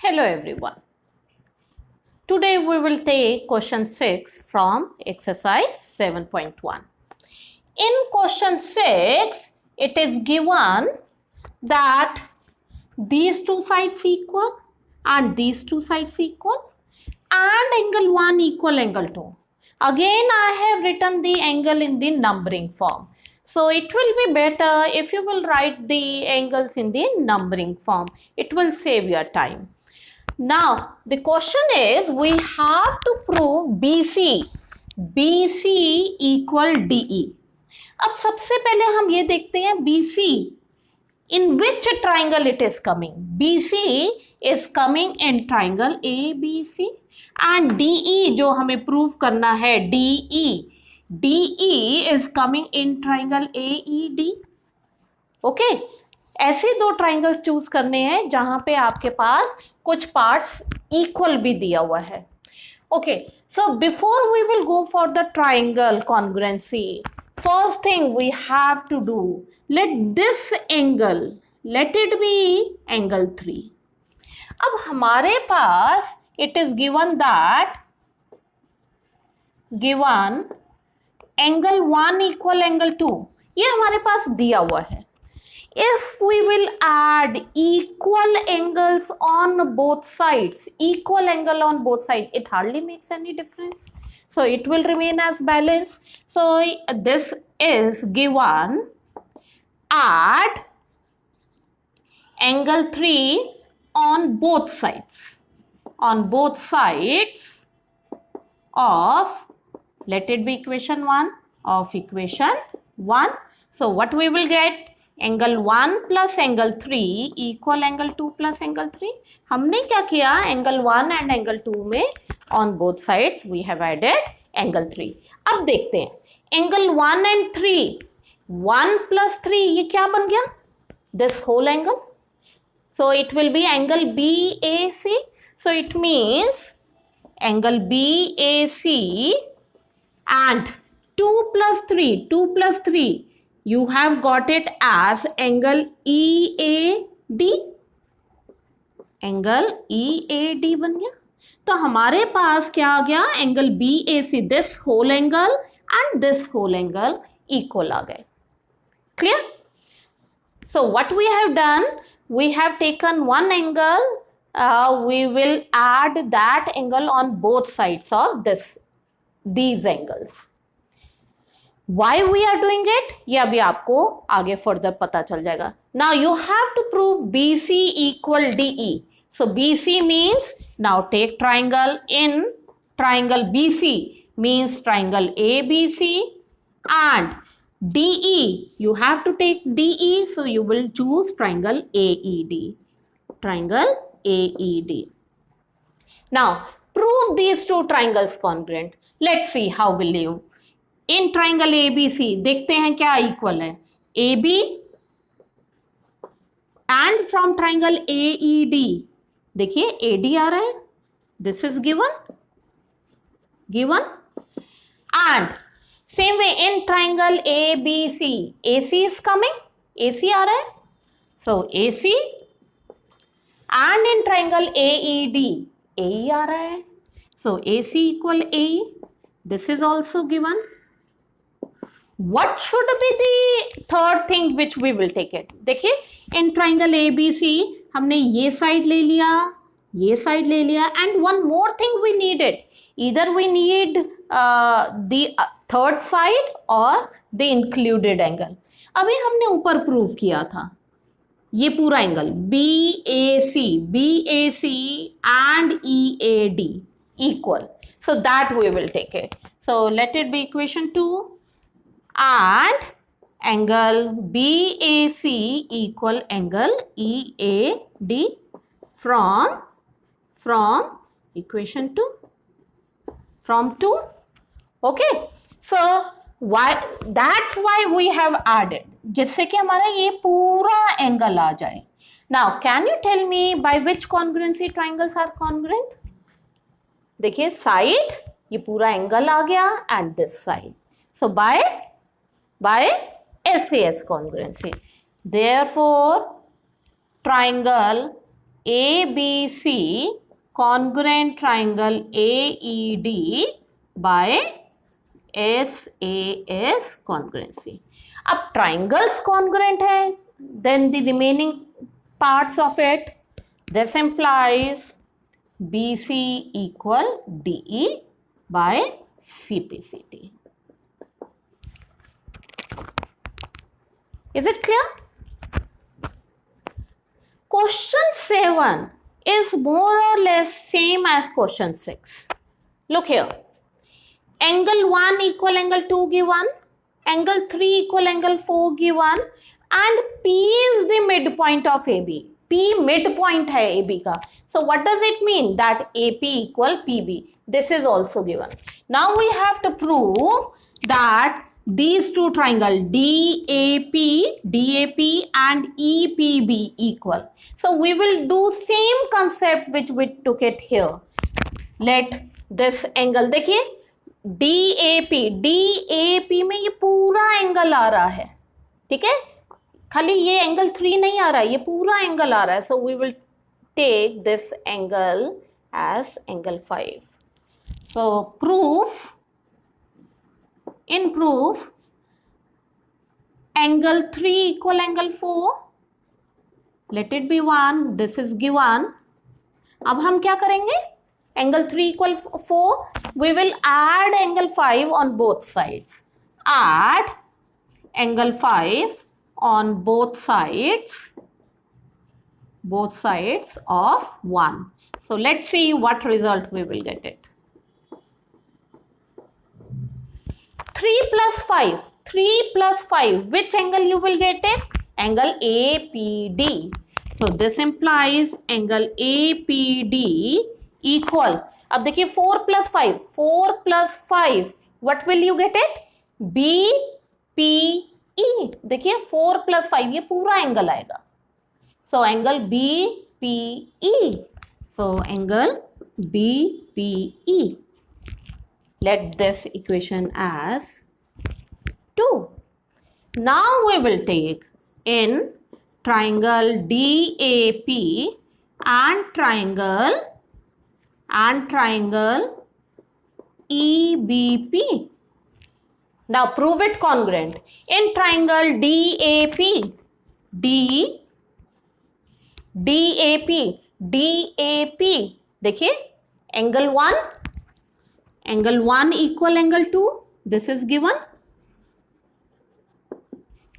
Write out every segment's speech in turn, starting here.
Hello everyone. Today we will take question 6 from exercise 7.1. In question 6, it is given that these two sides equal and these two sides equal and angle 1 equal angle 2. Again, I have written the angle in the numbering form. So it will be better if you will write the angles in the numbering form. It will save your time. Now, the question is, we have to prove BC equal DE. अब सबसे पहले हम ये देखते हैं BC in which triangle it is coming. BC is coming in triangle ABC and DE जो हमें prove करना है DE is coming in triangle AED. Okay? ऐसे दो ट्राइंगल चूज करने हैं जहां पे आपके पास कुछ पार्ट्स इक्वल भी दिया हुआ है. Okay, so before we will go for the triangle congruency, first thing we have to do, let this angle, let it be angle 3. अब हमारे पास it is given that given angle 1 equal angle 2, ये हमारे पास दिया हुआ है. If we will add equal angles on both sides, equal angle on both sides, it hardly makes any difference. So it will remain as balance. So this is given, add angle 3 on both sides. On both sides of, let it be equation 1 of equation 1. So what we will get? Angle 1 plus angle 3 equal angle 2 plus angle 3. हमने क्या किया? Angle 1 and angle 2 में on both sides we have added angle 3. अब देखते हैं angle 1 and 3, 1 plus 3 ये क्या बन गया? This whole angle. So it will be angle BAC. So it means angle BAC and 2 plus 3, you have got it as angle EAD. Angle EAD बन गया. तो हमारे पास क्या आ गया? Angle BAC, this whole angle and this whole angle equal आ गए. Clear? So what we have done, we have taken one angle, we will add that angle on both sides of these angles. Why we are doing it? ये अभी आपको आगे further पता चल जाएगा. Now you have to prove BC equal DE. So BC means, now take triangle, in triangle BC means triangle ABC, and DE, you have to take DE, so you will choose triangle AED. Triangle AED. Now prove these two triangles congruent. Let's see how will you. In triangle ABC देखते हैं क्या equal है. AB and from triangle AED, देखिए AD आ रहा है, this is given and same way in triangle ABC, AC is coming, AC आ रहा है, सो AC and in triangle AED, AE आ रहा है, सो AC equal AE, this is also given. What should be the third thing which we will take it? देखिए in triangle ABC हमने ये side ले लिया, ये साइड ले लिया, and one more thing we needed. Either we need the third side or the included angle. अभी हमने ऊपर प्रूव किया था ये पूरा angle BAC and EAD equal. So that we will take it. So let it be equation 2. And angle BAC equal angle EAD from equation 2, from 2. Okay, so that's why we have added, जिससे कि हमारा ये पूरा angle आ जाए. Now can you tell me by which congruency triangles are congruent? देखिए side, ये पूरा angle आ गया, and this side. So by SAS congruency. Therefore, triangle ABC congruent triangle AED by SAS congruency. अब triangles congruent है, then the remaining parts of it, this implies BC equal DE by CPCT. Is it clear? Question 7 is more or less same as question 6. Look here. Angle 1 equal angle 2 given, angle 3 equal angle 4 given, and P is the midpoint of AB. P midpoint hai AB ka. So what does it mean? That AP equal PB. This is also given. Now we have to prove that these two triangles DAP and EPB equal. So we will do same concept which we took it here. Let this angle, देखिए DAP में ये पूरा angle आ रहा है, ठीक है, खाली ये एंगल 3 नहीं आ रहा है, ये पूरा एंगल आ रहा है. So we will take this angle as angle 5. So in proof, angle 3 equal angle 4, let it be 1, this is given. अब हम क्या करेंगे? Angle 3 equal 4, we will add angle 5 on both sides. Add angle 5 on both sides of 1. So let's see what result we will get it. 3 plus 5, which angle you will get it? Angle APD. So this implies angle APD equal, अब देखिए 4 plus 5, what will you get it? BPE. देखिए 4 plus 5, ये पूरा angle आएगा. So angle BPE. So angle BPE. Let this equation as 2. Now we will take in triangle DAP and triangle EBP. Now prove it congruent. In triangle DAP, देखिए angle 1 equal angle 2, this is given.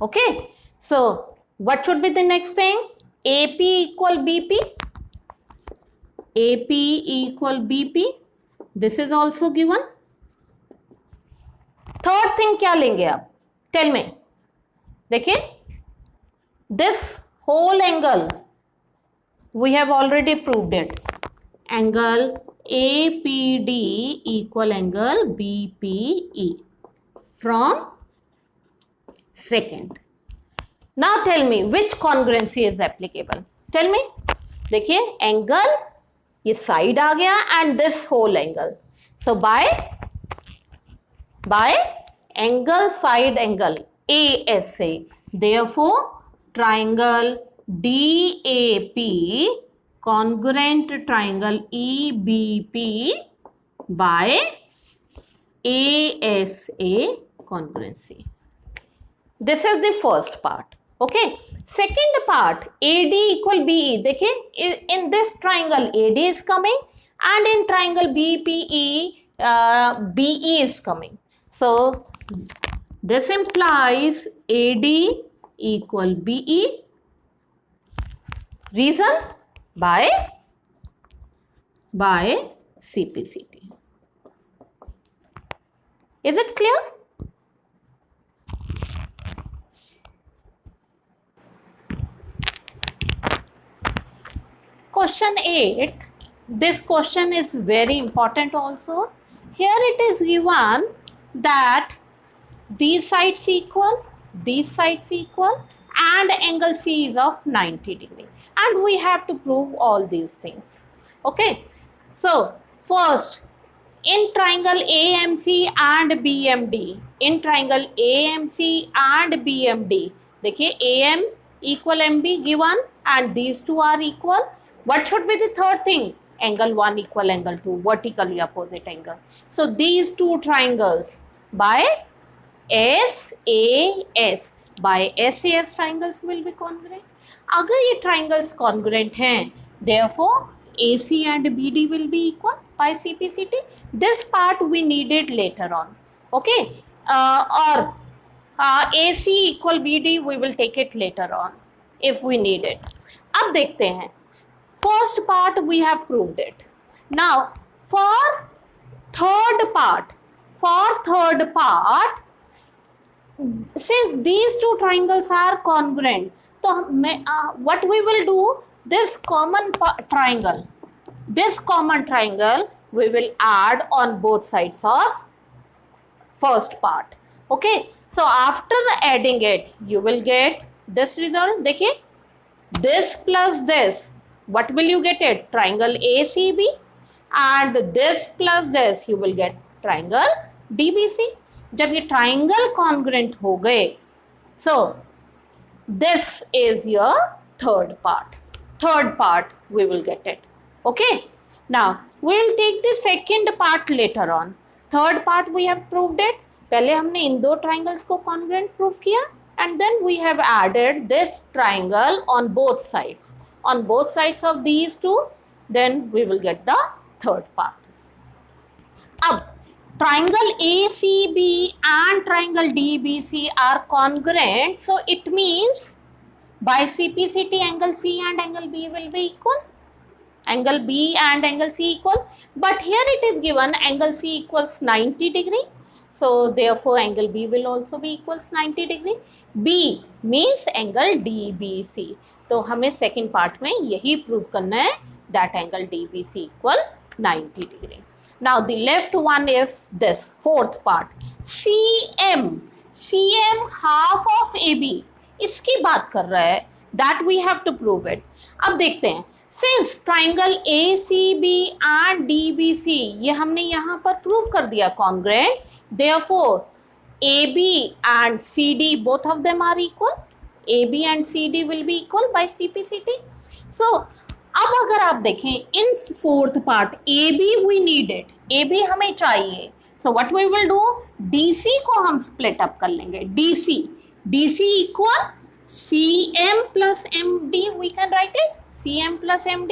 Okay, so what should be the next thing? AP equal BP. AP equal BP. This is also given. Third thing क्या लेंगे आप? Tell me. देखिए, this whole angle, we have already proved it. Angle APD equal angle BPE from second. Now tell me which congruency is applicable. Tell me. देखिए angle ये side आ गया and this whole angle. So by angle side angle ASA. Therefore triangle DAP congruent triangle EBP by ASA congruency. This is the first part. Okay. Second part, AD equal BE. देखिए in this triangle AD is coming and in triangle BPE BE is coming. So this implies AD equal BE. Reason? By CPCT. Is it clear? Question 8. This question is very important also. Here it is given that these sides equal, and angle C is of 90 degree. And we have to prove all these things. Okay. So first, in triangle AMC and BMD, देखिए AM equal MB given and these two are equal. What should be the third thing? Angle 1 equal angle 2, vertically opposite angle. So these two triangles by SAS, by SAS triangles will be congruent. अगर ये triangles congruent हैं, therefore AC and BD will be equal by CPCT. This part we needed later on. Okay, or AC equal BD we will take it later on if we need it. अब देखते हैं. First part we have proved it. Now for third part, since these two triangles are congruent, so what we will do, this common triangle we will add on both sides of first part. Okay, so after adding it you will get this result. देखिए, this plus this, what will you get it? Triangle ACB, and this plus this you will get triangle DBC. जब ये triangle congruent हो गए, so this is your third part we will get it. Okay, now we will take the second part later on. Third part we have proved it. पहले हमने इन दो triangles को congruent prove किया, and then we have added this triangle on both sides of these two, then we will get the third part. अब triangle ACB and triangle DBC are congruent, so it means by CPCT angle C and angle B will be equal. Angle B and angle C equal, but here it is given angle C equals 90 degree. So therefore angle B will also be equals 90 degree. B means angle DBC. तो हमें second part में यही prove करना है that angle DBC equal 90 degree. Now the left one is this fourth part. CM half of AB, इसकी बात कर रहा है, that we have to prove it. अब देखते हैं, since triangle ACB and DBC ये हमने यहाँ पर prove कर दिया congruent, therefore AB and CD both of them are equal. AB and CD will be equal by CPCT. So अब अगर आप देखें in fourth part AB we needed, AB हमें चाहिए, so what we will do, DC को हम split up कर लेंगे. DC equal CM plus MD, we can write it CM plus MD,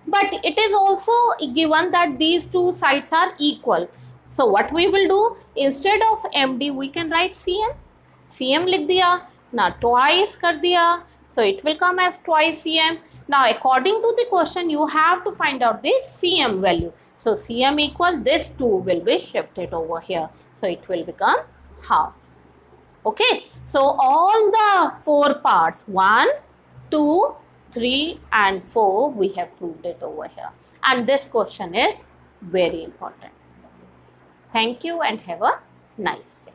but it is also given that these two sides are equal. So what we will do, instead of MD we can write CM लिख दिया ना, twice कर दिया, so it will come as twice CM. Now according to the question you have to find out the CM value. So CM equal this 2 will be shifted over here, so it will become half. Okay, so all the four parts 1, 2, 3 and 4 we have proved it over here, and this question is very important. Thank you and have a nice day.